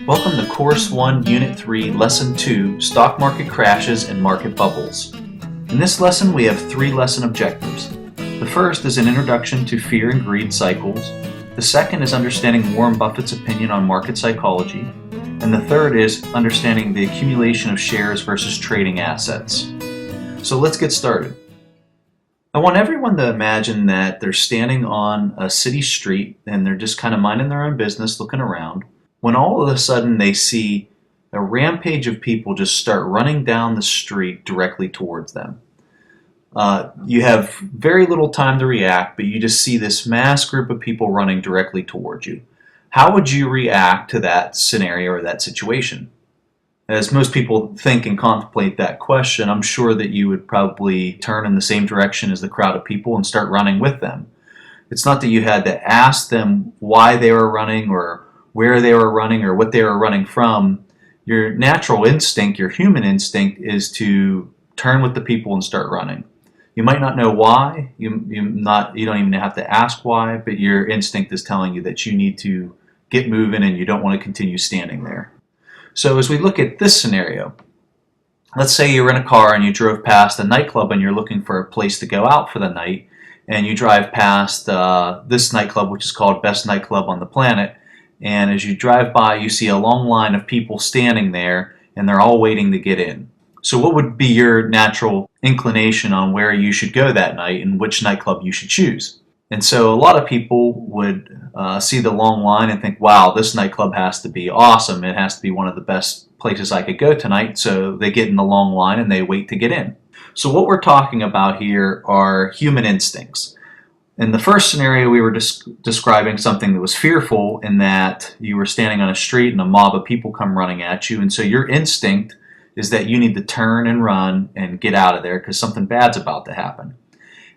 Welcome to Course 1, Unit 3, Lesson 2, Stock Market Crashes and Market Bubbles. In this lesson, we have 3 lesson objectives. The first is an introduction to fear and greed cycles. The second is understanding Warren Buffett's opinion on market psychology. And the third is understanding the accumulation of shares versus trading assets. So let's get started. I want everyone to imagine that they're standing on a city street and they're just kind of minding their own business, looking around, when all of a sudden they see a rampage of people just start running down the street directly towards them. You have very little time to react, but you just see this mass group of people running directly towards you. How would you react to that scenario or that situation? As most people think and contemplate that question, I'm sure that you would probably turn in the same direction as the crowd of people and start running with them. It's not that you had to ask them why they were running or where they were running or what they were running from. Your natural instinct, your human instinct, is to turn with the people and start running. You might not know why, you don't even have to ask why, but your instinct is telling you that you need to get moving and you don't want to continue standing there. So as we look at this scenario, let's say you're in a car and you drove past a nightclub and you're looking for a place to go out for the night, and you drive past this nightclub, which is called Best Nightclub on the Planet. And as you drive by, you see a long line of people standing there, and they're all waiting to get in. So what would be your natural inclination on where you should go that night and which nightclub you should choose? And so a lot of people would see the long line and think, wow, this nightclub has to be awesome. It has to be one of the best places I could go tonight. So they get in the long line and they wait to get in. So what we're talking about here are human instincts. In the first scenario, we were describing something that was fearful, in that you were standing on a street and a mob of people come running at you, and so your instinct is that you need to turn and run and get out of there because something bad's about to happen.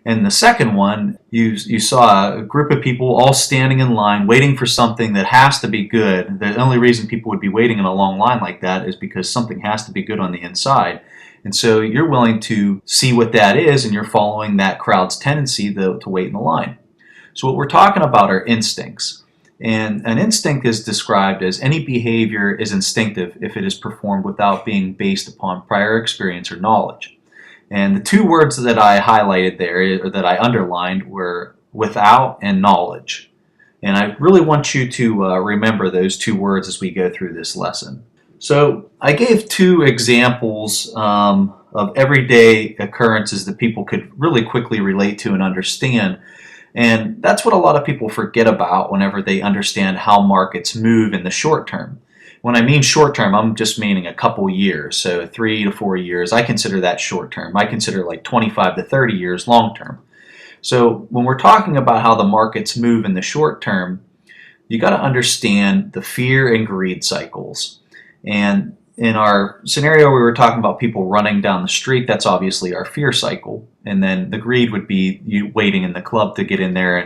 And the second one, you saw a group of people all standing in line waiting for something that has to be good. The only reason people would be waiting in a long line like that is because something has to be good on the inside. And so you're willing to see what that is, and you're following that crowd's tendency to wait in the line. So what we're talking about are instincts. And an instinct is described as any behavior is instinctive if it is performed without being based upon prior experience or knowledge. And the 2 words that I highlighted there, or that I underlined, were without and knowledge. And I really want you to remember those 2 words as we go through this lesson. So I gave 2 examples of everyday occurrences that people could really quickly relate to and understand. And that's what a lot of people forget about whenever they understand how markets move in the short term. When I mean short term, I'm just meaning a couple years, so 3 to 4 years. I consider that short term. I consider like 25 to 30 years long term. So when we're talking about how the markets move in the short term, you got to understand the fear and greed cycles. And in our scenario, we were talking about people running down the street. That's obviously our fear cycle. And then the greed would be you waiting in the club to get in there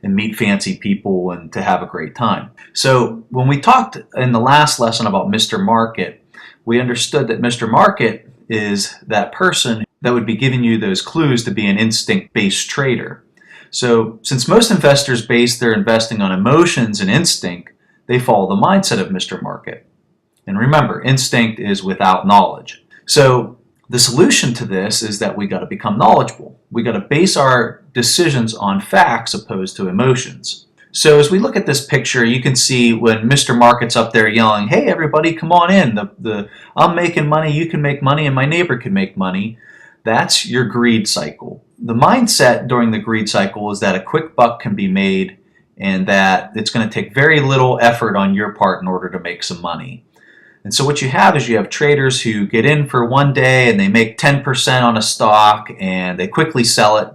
and meet fancy people and to have a great time. So when we talked in the last lesson about Mr. Market, we understood that Mr. Market is that person that would be giving you those clues to be an instinct-based trader. So since most investors base their investing on emotions and instinct, they follow the mindset of Mr. Market. And remember, instinct is without knowledge. So the solution to this is that we got to become knowledgeable. We got to base our decisions on facts opposed to emotions. So as we look at this picture, you can see when Mr. Market's up there yelling, "Hey everybody, come on in. I'm making money, you can make money, and my neighbor can make money." That's your greed cycle. The mindset during the greed cycle is that a quick buck can be made and that it's going to take very little effort on your part in order to make some money. And so what you have is you have traders who get in for one day and they make 10% on a stock and they quickly sell it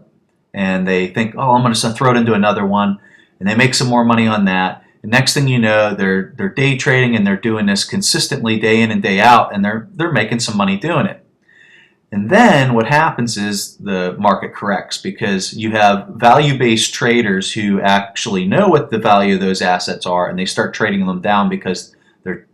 and they think, oh, I'm going to throw it into another one, and they make some more money on that. And next thing you know, they're day trading and they're doing this consistently day in and day out, and they're making some money doing it. And then what happens is the market corrects because you have value-based traders who actually know what the value of those assets are, and they start trading them down because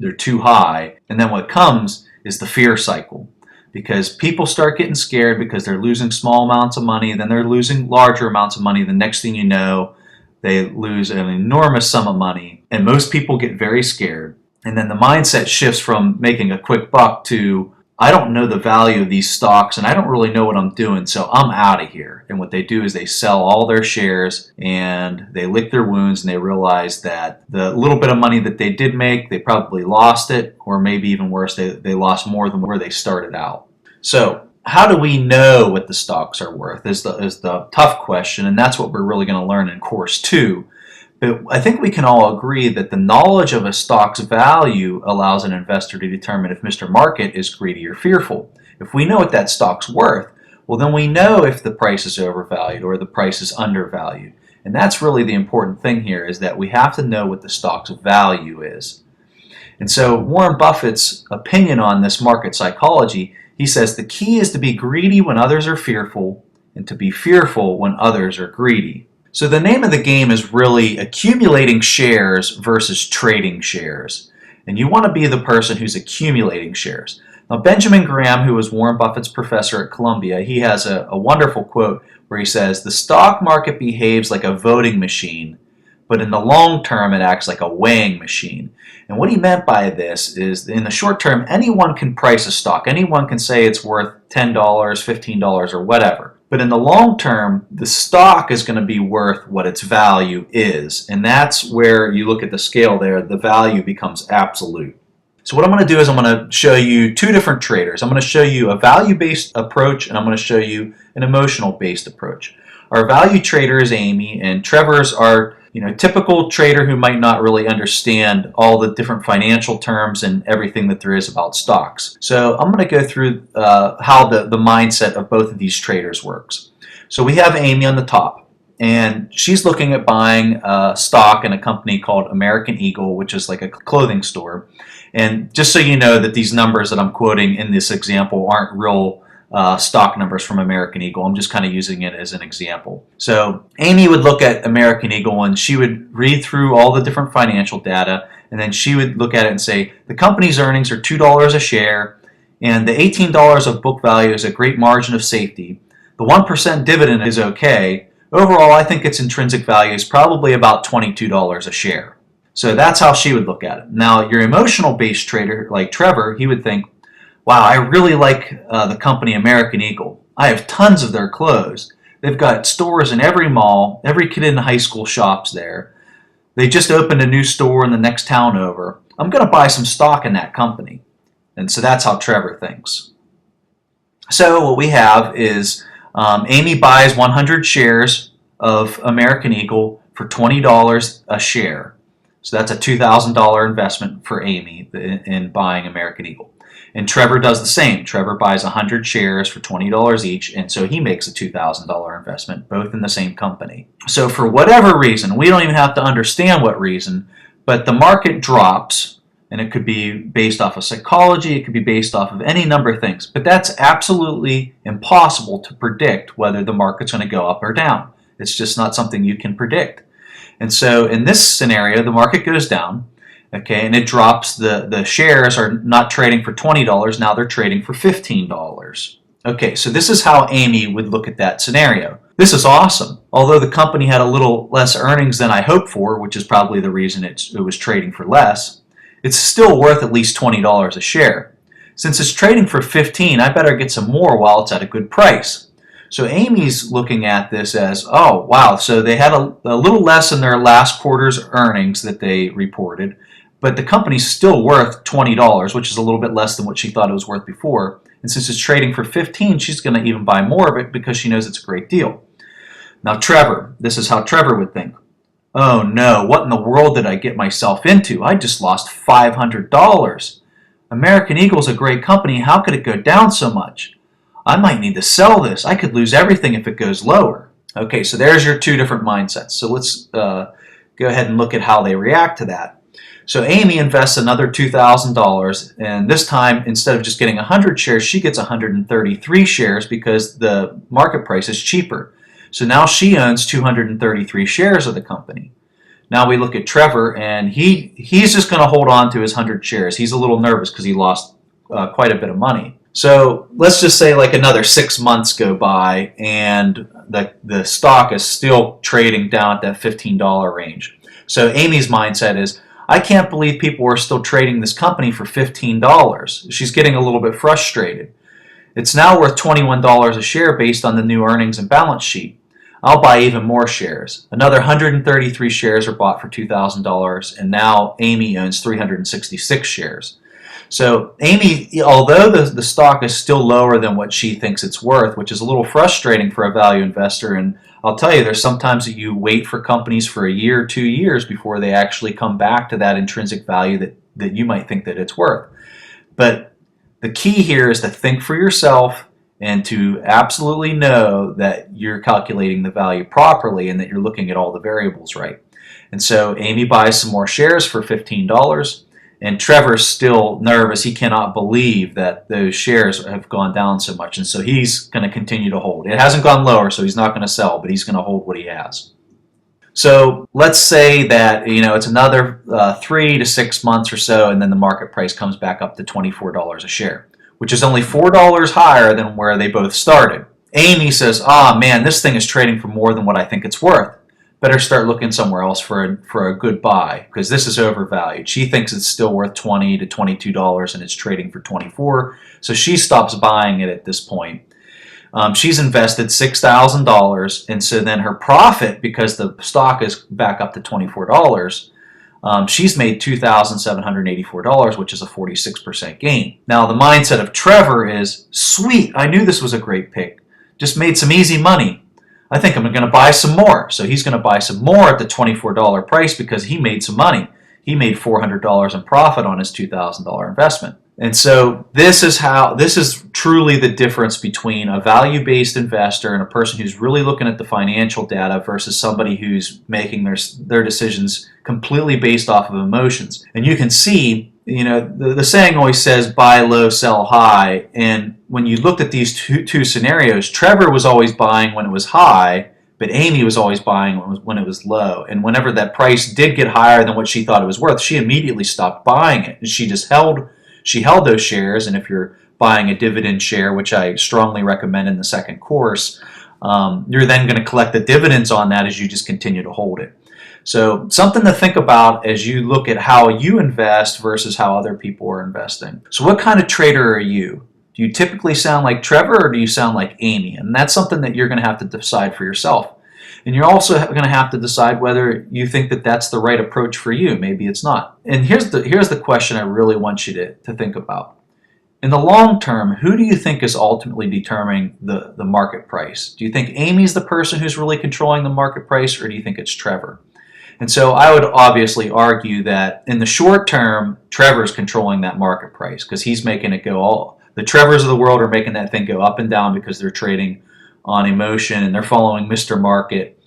they're too high. And then what comes is the fear cycle, because people start getting scared because they're losing small amounts of money, and then they're losing larger amounts of money. The next thing you know, they lose an enormous sum of money, and most people get very scared. And then the mindset shifts from making a quick buck to, I don't know the value of these stocks and I don't really know what I'm doing, so I'm out of here. And what they do is they sell all their shares and they lick their wounds, and they realize that the little bit of money that they did make, they probably lost it, or maybe even worse, they lost more than where they started out. So how do we know what the stocks are worth is the tough question, and that's what we're really going to learn in course 2. But I think we can all agree that the knowledge of a stock's value allows an investor to determine if Mr. Market is greedy or fearful. If we know what that stock's worth, well, then we know if the price is overvalued or the price is undervalued. And that's really the important thing here, is that we have to know what the stock's value is. And so Warren Buffett's opinion on this market psychology, he says the key is to be greedy when others are fearful and to be fearful when others are greedy. So the name of the game is really accumulating shares versus trading shares. And you want to be the person who's accumulating shares. Now, Benjamin Graham, who was Warren Buffett's professor at Columbia, he has a wonderful quote where he says, "The stock market behaves like a voting machine, but in the long term it acts like a weighing machine." And what he meant by this is, in the short term, anyone can price a stock. Anyone can say it's worth $10, $15, or whatever. But in the long term, the stock is going to be worth what its value is. And that's where you look at the scale there, the value becomes absolute. So what I'm going to do is I'm going to show you 2 different traders. I'm going to show you a value-based approach, and I'm going to show you an emotional-based approach. Our value trader is Amy, and Trevor's our typical trader who might not really understand all the different financial terms and everything that there is about stocks. So I'm going to go through how the mindset of both of these traders works. So we have Amy on the top, and she's looking at buying stock in a company called American Eagle, which is like a clothing store. And just so you know that these numbers that I'm quoting in this example aren't real stock numbers from American Eagle. I'm just kind of using it as an example. So Amy would look at American Eagle and she would read through all the different financial data, and then she would look at it and say, the company's earnings are $2 a share, and the $18 of book value is a great margin of safety. The 1% dividend is okay. Overall, I think its intrinsic value is probably about $22 a share. So that's how she would look at it. Now, your emotional-based trader like Trevor, he would think, wow, I really like the company American Eagle. I have tons of their clothes. They've got stores in every mall. Every kid in high school shops there. They just opened a new store in the next town over. I'm going to buy some stock in that company. And so that's how Trevor thinks. So what we have is Amy buys 100 shares of American Eagle for $20 a share. So that's a $2,000 investment for Amy in buying American Eagle. And Trevor does the same. Trevor buys 100 shares for $20 each, and so he makes a $2,000 investment, both in the same company. So for whatever reason, we don't even have to understand what reason, but the market drops, and it could be based off of psychology, it could be based off of any number of things, but that's absolutely impossible to predict whether the market's going to go up or down. It's just not something you can predict. And so in this scenario, the market goes down, okay, and it drops. The shares are not trading for $20, now they're trading for $15. Okay, so this is how Amy would look at that scenario. This is awesome. Although the company had a little less earnings than I hoped for, which is probably the reason it was trading for less, it's still worth at least $20 a share. Since it's trading for $15, I better get some more while it's at a good price. So Amy's looking at this as, oh, wow, so they had a little less in their last quarter's earnings that they reported, but the company's still worth $20, which is a little bit less than what she thought it was worth before. And since it's trading for $15, she's going to even buy more of it because she knows it's a great deal. Now Trevor, this is how Trevor would think. Oh no, what in the world did I get myself into? I just lost $500. American Eagle's a great company. How could it go down so much? I might need to sell this. I could lose everything if it goes lower. Okay, so there's your 2 different mindsets. So let's go ahead and look at how they react to that. So Amy invests another $2,000, and this time, instead of just getting 100 shares, she gets 133 shares because the market price is cheaper. So now she owns 233 shares of the company. Now we look at Trevor, and he's just going to hold on to his 100 shares. He's a little nervous because he lost quite a bit of money. So let's just say like another 6 months go by, and the stock is still trading down at that $15 range. So Amy's mindset is, I can't believe people are still trading this company for $15. She's getting a little bit frustrated. It's now worth $21 a share based on the new earnings and balance sheet. I'll buy even more shares. Another 133 shares are bought for $2,000, and now Amy owns 366 shares. So Amy, although the stock is still lower than what she thinks it's worth, which is a little frustrating for a value investor, and I'll tell you, there's sometimes that you wait for companies for a year or 2 years before they actually come back to that intrinsic value that you might think that it's worth. But the key here is to think for yourself and to absolutely know that you're calculating the value properly and that you're looking at all the variables right. And so Amy buys some more shares for $15. And Trevor's still nervous. He cannot believe that those shares have gone down so much. And so he's going to continue to hold. It hasn't gone lower, so he's not going to sell, but he's going to hold what he has. So let's say that it's another 3 to 6 months or so, and then the market price comes back up to $24 a share, which is only $4 higher than where they both started. Amy says, man, this thing is trading for more than what I think it's worth. Better start looking somewhere else for a good buy, because this is overvalued. She thinks it's still worth $20 to $22 and it's trading for $24, so she stops buying it at this point. She's invested $6,000, and so then her profit, because the stock is back up to $24, she's made $2,784, which is a 46% gain. Now the mindset of Trevor is, sweet, I knew this was a great pick. Just made some easy money. I think I'm going to buy some more. So he's going to buy some more at the $24 price because he made some money. He made $400 in profit on his $2,000 investment. And so this is truly the difference between a value-based investor and a person who's really looking at the financial data versus somebody who's making their decisions completely based off of emotions. And you can see, the saying always says buy low, sell high. And when you looked at these two scenarios, Trevor was always buying when it was high, but Amy was always buying when it was low. And whenever that price did get higher than what she thought it was worth, she immediately stopped buying it. And she held those shares. And if you're buying a dividend share, which I strongly recommend in the second course, you're then going to collect the dividends on that as you just continue to hold it. So something to think about as you look at how you invest versus how other people are investing. So what kind of trader are you? Do you typically sound like Trevor, or do you sound like Amy? And that's something that you're going to have to decide for yourself. And you're also going to have to decide whether you think that that's the right approach for you. Maybe it's not. And here's the question I really want you to think about. In the long term, who do you think is ultimately determining the market price? Do you think Amy's the person who's really controlling the market price, or do you think it's Trevor? And so I would obviously argue that in the short term, Trevor's controlling that market price because he's making it go the Trevors of the world are making that thing go up and down because they're trading on emotion and they're following Mr. Market.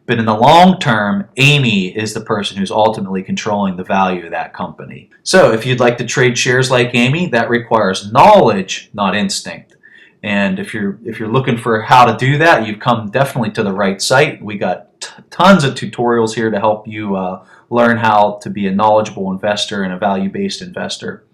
But in the long term, Amy is the person who's ultimately controlling the value of that company. So if you'd like to trade shares like Amy, that requires knowledge, not instinct. And if you're looking for how to do that, you've come definitely to the right site. We got tons of tutorials here to help you learn how to be a knowledgeable investor and a value-based investor.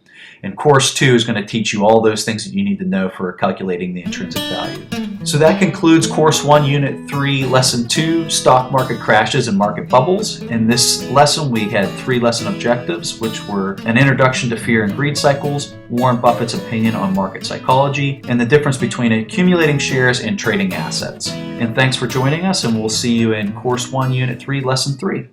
And Course 2 is going to teach you all those things that you need to know for calculating the intrinsic value. So that concludes Course 1, Unit 3, Lesson 2, Stock Market Crashes and Market Bubbles. In this lesson, we had 3 lesson objectives, which were an introduction to fear and greed cycles, Warren Buffett's opinion on market psychology, and the difference between accumulating shares and trading assets. And thanks for joining us, and we'll see you in Course 1, Unit 3, Lesson 3.